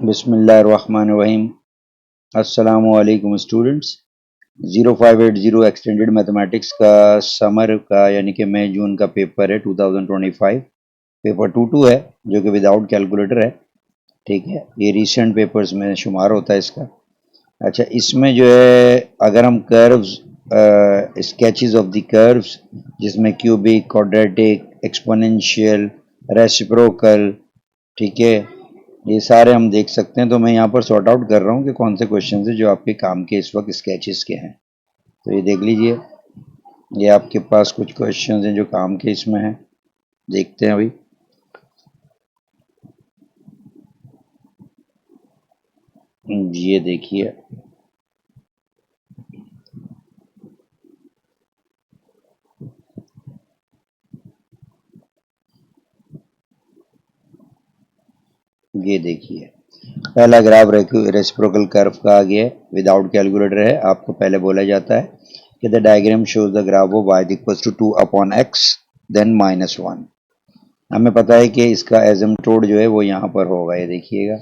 बिस्मिल्लाहिर्रहमानिर्रहीम। अस्सलामुअलैकुम students. 0580 extended mathematics का समर का यानी कि मई जून का पेपर है 2025। पेपर 22 है जो कि विदाउट कैलकुलेटर है। ठीक है, ये रिसेंट पेपर्स में शुमार होता है इसका। अच्छा, इसमें जो है अगर हम curves sketches of the curves जिसमें क्यूबिक, क्वाड्रेटिक, एक्सपोनेंशियल, रेसिप्रोकल, ठीक है, ये सारे हम देख सकते हैं। तो मैं यहाँ पर सॉर्ट आउट कर रहा हूँ कि कौन से क्वेश्चन है जो आपके काम के इस वक्त स्केचेस के हैं। तो ये देख लीजिए, ये आपके पास कुछ क्वेश्चन हैं जो काम के इसमें हैं। देखते हैं अभी। ये देखिए, ये देखिए, पहला ग्राफ रेसिप्रोकल कर्व का आ गया, विदाउट कैलकुलेटर है। आपको पहले बोला जाता है कि the diagram shows the graph of y equals to 2/x then -1। हमें पता है कि इसका एसिम्प्टोट जो है वो यहाँ पर होगा। ये देखिएगा,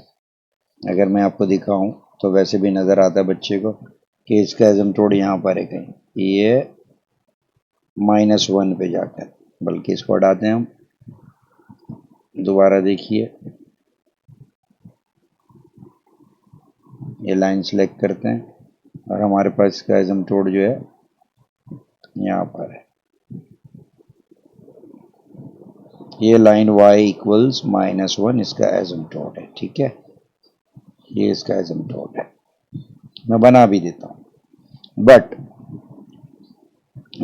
अगर मैं आपको दिखाऊं तो वैसे भी नज़र आता है बच्चे को कि इसका एसिम्प्टोट यहाँ पर है कहीं, ये -1 पे जाकर, बल्कि इसको हटाते हैं हम। दोबारा देखिए, ये लाइन सेलेक्ट करते हैं और हमारे पास इसका एसिम्प्टोट जो है यहाँ पर है। ये लाइन y इक्वल्स -1 इसका एसिम्प्टोट है। ठीक है, ये इसका एसिम्प्टोट है। मैं बना भी देता हूँ। But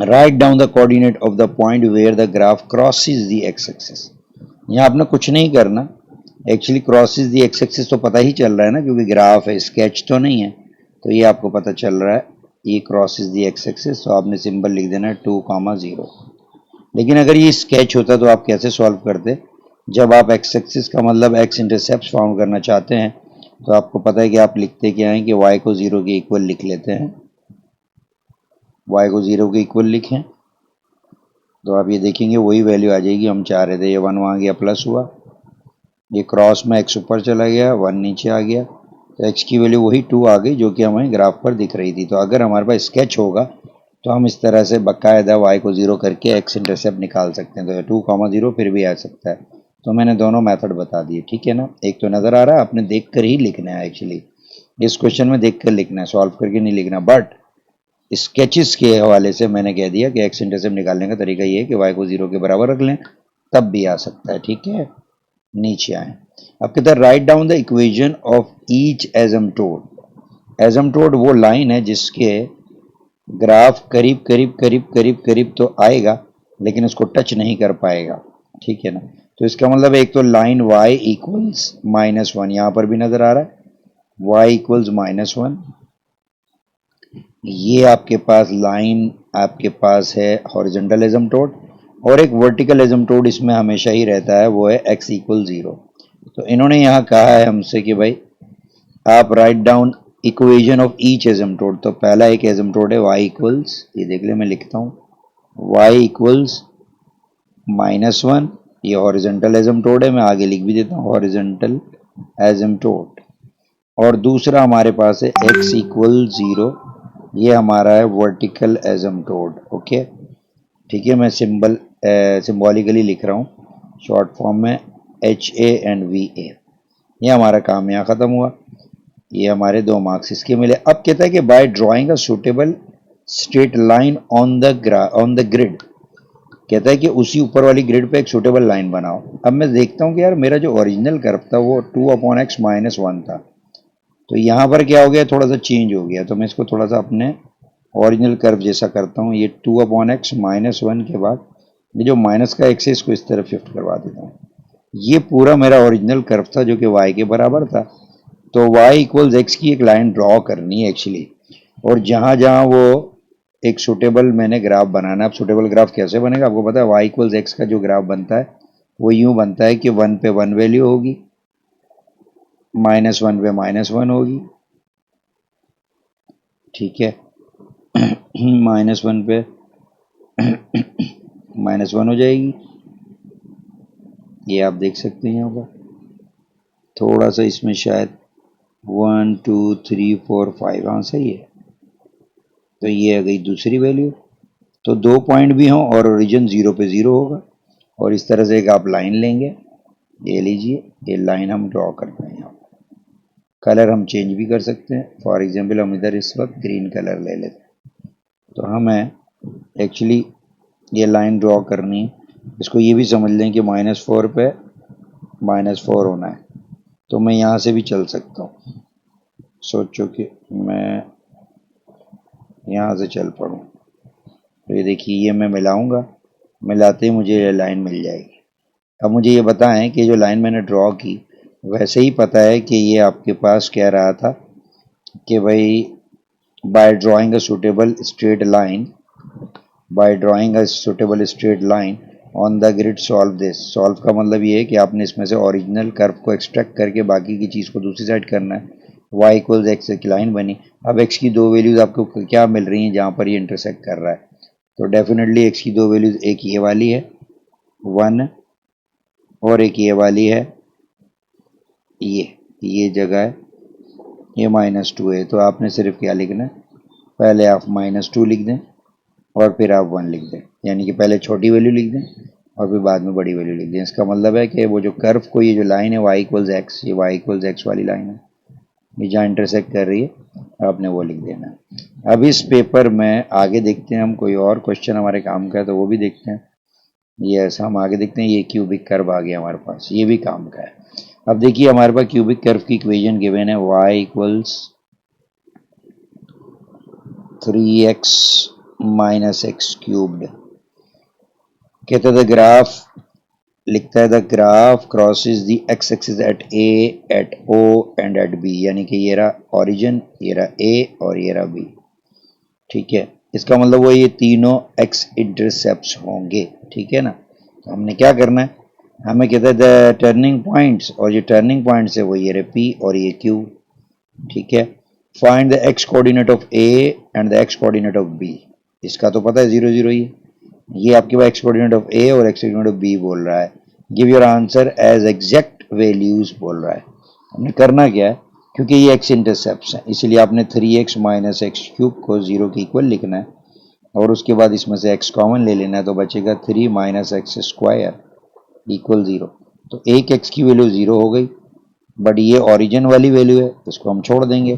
write down the coordinate of the point where the graph crosses the X axis. यहाँ आपने कुछ नहीं करना, actually crosses the X axis तो पता ही चल रहा है ना, क्योंकि ग्राफ है, स्केच तो नहीं है। तो ये आपको पता चल रहा है ये क्रॉसेस द एक्स एक्सिस, तो आपने सिंबल लिख देना है 2,0। लेकिन अगर ये स्केच होता तो आप कैसे सॉल्व करते? जब आप एक्स एक्सिस का मतलब एक्स इंटरसेप्ट फाउंड करना चाहते हैं तो आपको पता है कि आप लिखते क्या हैं कि y को 0 के इक्वल लिख लेते हैं। y को 0 के इक्वल लिखें तो आप ये देखेंगे वही वैल्यू आ जाएगी हम चाह रहे थे। ये 1 वहाँ गया, प्लस हुआ, ये क्रॉस में x ऊपर चला गया, 1 नीचे आ गया, तो x की वैल्यू वही 2 आ गई जो कि हमें ग्राफ पर दिख रही थी। तो अगर हमारे पास स्केच होगा तो हम इस तरह से बाकायदा y को 0 करके x इंटरसेप्ट निकाल सकते हैं। तो 2,0 फिर भी आ सकता है। तो मैंने दोनों मेथड बता दिए, ठीक है ना। एक तो नज़र आ रहा है, आपने देख कर ही लिखना है। एक्चुअली इस क्वेश्चन में देख कर लिखना है, सॉल्व करके नहीं लिखना। बट स्केचेस के हवाले से मैंने कह दिया कि एक्स इंटरसेप्ट निकालने का तरीका ये है कि y को 0 के बराबर रख लें, तब भी आ सकता है। ठीक है, नीचे आए। अब कहते हैं right down the equation of each asymptote. Asymptote वो लाइन है जिसके ग्राफ करीब करीब करीब करीब करीब तो आएगा लेकिन उसको टच नहीं कर पाएगा। ठीक है ना। तो इसका मतलब एक तो लाइन y इक्वल्स -1, यहाँ पर भी नजर आ रहा है y इक्वल्स -1। ये आपके पास लाइन आपके पास है हॉरिजॉन्टल एसिम्प्टोट, और एक वर्टिकल एसिम्प्टोट इसमें हमेशा ही रहता है, वो है x इक्वल 0। तो इन्होंने यहाँ कहा है हमसे कि भाई आप write down equation of each asymptote. तो पहला एक एसिम्प्टोट है y इक्वल्स, ये देख ले मैं लिखता हूँ y इक्वल्स -1, ये हॉरिजॉन्टल एसिम्प्टोट है, मैं आगे लिख भी देता हूँ हॉरिजॉन्टल एसिम्प्टोट। और दूसरा हमारे पास है x इक्वल 0, ये हमारा है वर्टिकल एसिम्प्टोट। ओके, ठीक है, मैं सिंबॉलिकली लिख रहा हूँ शॉर्ट फॉर्म में HA एंड VA। ये हमारा काम यहाँ ख़त्म हुआ, ये हमारे 2 मार्क्स इसके मिले। अब कहता है कि by drawing a suitable straight line on the grid, कहता है कि उसी ऊपर वाली ग्रिड पे एक सुटेबल लाइन बनाओ। अब मैं देखता हूँ कि यार मेरा जो ओरिजिनल कर्व था वो 2/x -1 था, तो यहाँ पर क्या हो गया, थोड़ा सा चेंज हो गया। तो मैं इसको थोड़ा सा अपने ओरिजिनल कर्व जैसा करता हूँ। ये 2/x -1 के बाद ये जो माइनस का एक्स है इसको इस तरफ शिफ्ट करवा देता हूँ। ये पूरा मेरा ओरिजिनल कर्व था जो कि y के बराबर था। तो y इक्वल्स एक्स की एक लाइन ड्रॉ करनी है एक्चुअली, और जहाँ जहाँ वो एक सुटेबल मैंने ग्राफ बनाना है। अब सुटेबल ग्राफ कैसे बनेगा आपको पता है, y इक्वल्स एक्स का जो ग्राफ बनता है वो यूँ बनता है कि 1 पे 1 वैल्यू होगी, -1 पे -1 होगी, ठीक है, -1 पे -1 हो जाएगी। ये आप देख सकते हैं यहाँ पर थोड़ा सा इसमें शायद 1 2 3 4 5, हाँ सही है। तो ये आ गई दूसरी वैल्यू। तो 2 पॉइंट भी हों और ओरिजिन 0 पे 0 होगा। और इस तरह से एक आप लाइन लेंगे, ये लीजिए, ये लाइन हम ड्रॉ करते हैं। यहाँ कलर हम चेंज भी कर सकते हैं। फॉर एग्जांपल हम इधर इस वक्त ग्रीन कलर ले लेते हैं। तो हमें एक्चुअली ये लाइन ड्रॉ करनी है। इसको ये भी समझ लें कि -4 पे -4 होना है। तो मैं यहाँ से भी चल सकता हूँ। सोचो कि मैं यहाँ से चल पड़ूँ, तो ये देखिए, ये मैं मिलाऊंगा, मिलाते ही मुझे ये लाइन मिल जाएगी। अब मुझे ये बताएं कि जो लाइन मैंने ड्रॉ की, वैसे ही पता है कि ये आपके पास कह रहा था कि भाई by drawing a suitable straight line, by drawing a suitable straight line on the grid solve this. Solve का मतलब ये है कि आपने इसमें से ओरिजिनल कर्व को एक्सट्रैक्ट करके बाकी की चीज़ को दूसरी साइड करना है। y इक्वल्स एक्स की लाइन बनी। अब x की दो वैल्यूज़ आपको क्या मिल रही हैं जहाँ पर ये इंटरसेक्ट कर रहा है? तो डेफिनेटली x की दो वैल्यूज़, एक ये वाली है 1 और एक ये वाली है, ये जगह है, ये -2 है। तो आपने सिर्फ क्या लिखना है, पहले आप -2 लिख दें और फिर आप 1 लिख दें, यानी कि पहले छोटी वैल्यू लिख दें और फिर बाद में बड़ी वैल्यू लिख दें। इसका मतलब है कि वो जो कर्व को, ये जो लाइन है y इक्वल्स एक्स, ये y इक्वल्स एक्स वाली लाइन है, ये जहाँ इंटरसेक्ट कर रही है, आपने वो लिख देना है। अब इस पेपर में आगे देखते हैं हम, कोई और क्वेश्चन हमारे काम का है तो वो भी देखते हैं। ये ऐसा हम आगे देखते हैं, ये क्यूबिक कर्व आ गया हमारे पास, ये भी काम का है। अब देखिए हमारे पास क्यूबिक कर्व की इक्वेशन गिवन है, y equals 3x minus X cubed. कहते द ग्राफ, लिखता है the graph crosses the X axis at A, at O and at B, यानी कि ये रहा ओरिजिन, ये रहा ए और ये रहा बी। ठीक है, इसका मतलब वो ये तीनों एक्स इंटरसेप्ट्स होंगे। ठीक है ना। तो हमने क्या करना है, हमें कहता है द टर्निंग पॉइंट्स, और ये टर्निंग पॉइंट्स है वो ये रहे पी और ये क्यू। ठीक है, find the X coordinate of A and the X coordinate of B. इसका तो पता है 0 0 ही है। ये आपके पास एक्स कोऑर्डिनेट ऑफ ए और एक्स कोऑर्डिनेट ऑफ बी बोल रहा है। Give your answer as exact values बोल रहा है। हमने करना क्या है, क्योंकि ये एक्स इंटरसेप्ट्स हैं, इसलिए आपने 3x माइनस एक्स क्यूब को 0 के इक्वल लिखना है और उसके बाद इसमें से x कॉमन ले लेना है, तो बचेगा 3 माइनस एक्स स्क्वायर इक्वल 0। तो एक x की वैल्यू 0 हो गई, बट ये ओरिजिन वाली वैल्यू है, इसको हम छोड़ देंगे।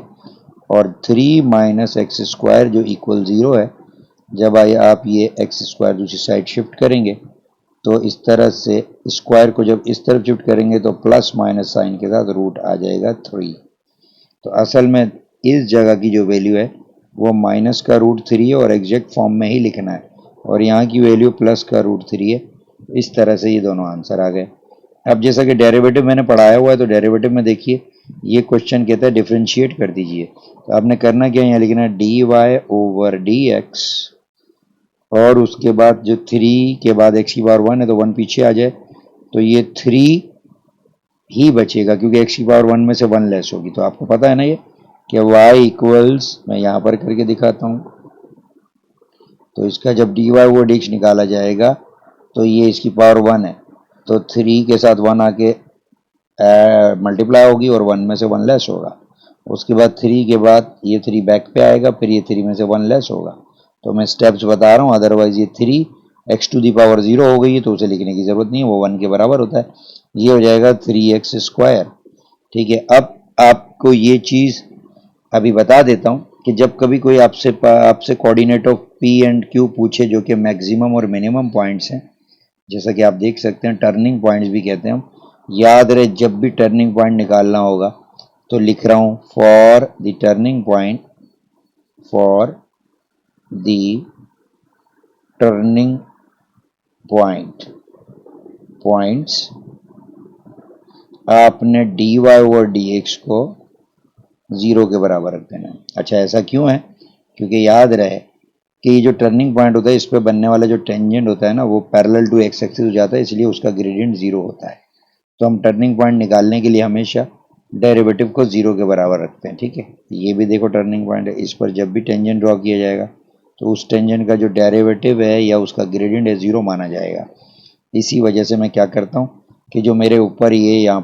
और 3 माइनस एक्स स्क्वायर जो इक्वल 0 है, जब आप ये एक्स स्क्वायर दूसरी साइड शिफ्ट करेंगे तो इस तरह से स्क्वायर को जब इस तरफ शिफ्ट करेंगे तो प्लस माइनस साइन के साथ रूट आ जाएगा 3। तो असल में इस जगह की जो वैल्यू है वो माइनस का रूट 3 है और एग्जैक्ट फॉर्म में ही लिखना है, और यहाँ की वैल्यू प्लस का रूट 3 है। इस तरह से ये दोनों आंसर आ गए। अब जैसा कि डेरिवेटिव मैंने पढ़ाया हुआ है, तो डेरिवेटिव में देखिए ये क्वेश्चन कहता है डिफ्रेंशिएट कर दीजिए। तो आपने करना क्या है, यहाँ लिखना है dy ओवर dx, और उसके बाद जो 3 के बाद x की पावर 1 है तो 1 पीछे आ जाए, तो ये 3 ही बचेगा क्योंकि x की पावर 1 में से 1 लेस होगी। तो आपको पता है ना ये कि y इक्वल्स, मैं यहाँ पर करके दिखाता हूँ, तो इसका जब dy ओवर dx निकाला जाएगा तो ये इसकी पावर 1 है, तो 3 के साथ 1 आके मल्टीप्लाई होगी और 1 में से 1 लेस होगा। उसके बाद 3 के बाद ये 3 बैक पे आएगा, फिर ये 3 में से 1 लेस होगा। तो मैं स्टेप्स बता रहा हूँ, अदरवाइज ये 3 एक्स टू दी पावर 0 हो गई है तो उसे लिखने की ज़रूरत नहीं है, वो 1 के बराबर होता है। ये हो जाएगा 3x स्क्वायर। ठीक है, अब आपको ये चीज़ अभी बता देता हूँ कि जब कभी कोई आपसे coordinate of P and Q पूछे, जो कि मैक्सिमम और मिनिमम पॉइंट्स हैं, जैसा कि आप देख सकते हैं टर्निंग पॉइंट्स भी कहते हैं हम, याद रहे जब भी टर्निंग पॉइंट निकालना होगा तो लिख रहा हूँ for the turning point, for the turning points आपने dy ओवर dx को 0 के बराबर रख देना है। अच्छा, ऐसा क्यों है, क्योंकि याद रहे कि ये जो टर्निंग पॉइंट होता है इस पे बनने वाला जो टेंजेंट होता है ना, वो पैरेलल टू एक्स एक्सिस हो जाता है, इसलिए उसका ग्रेडियंट 0 होता है। तो हम टर्निंग पॉइंट निकालने के लिए हमेशा डेरिवेटिव को 0 के बराबर रखते हैं। ठीक है, ये भी देखो टर्निंग पॉइंट है, इस पर जब भी टेंजेंट ड्रॉ किया जाएगा तो उस टेंजेंट का जो डेरिवेटिव है या उसका ग्रेडियंट है 0 माना जाएगा। इसी वजह से मैं क्या करता हूँ कि जो मेरे ऊपर ये यहाँ